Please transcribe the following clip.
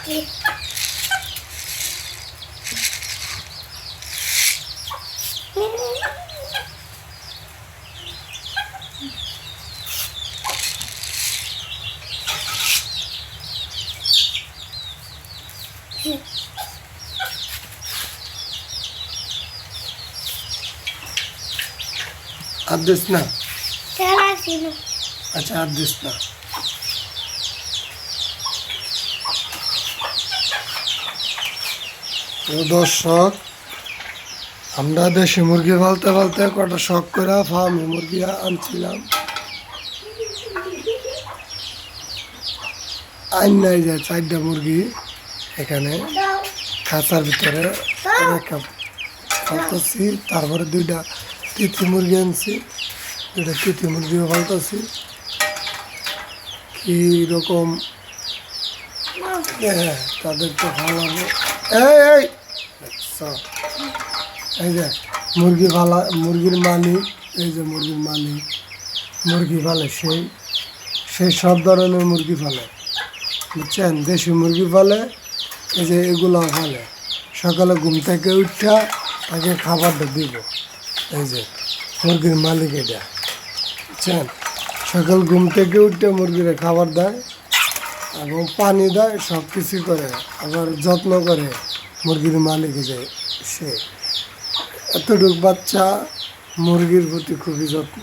আর this না। तेरा আচ্ছা আর দিস না। তো দর্শক, আমরা দেশি মুরগি পালতে পালতে কটা শখ করে ফার্মে মুরগি আনছিলাম। আইন নাই যায় 4টা মুরগি এখানে খাঁচার ভিতরে রেখা পালতেছি। তারপরে 2টা তিথি মুরগি আনছি, 2টা তিথি মুরগিও পালতেছি। কীরকম তাদেরকে ভালো। এই দেখছো? এই যে মুরগি পালা, মুরগির মালিক, এই যে মুরগির মালিক মুরগি পালে, সেই সব ধরনের মুরগি পালে, বুঝছেন? দেশি মুরগি পালে, এই যে এগুলো পালে। সকালে ঘুম থেকে উঠা তাকে খাবারটা দিব। এই যে মুরগির মালিক এটা, বুঝছেন? সকাল ঘুম থেকে উঠে মুরগিরে খাবার দেয় এবং পানি দেয়, সব কিছু করে, আবার যত্ন করে মুরগির মালিক যে সে। এতটুক বাচ্চা মুরগির প্রতি খুবই যত্ন।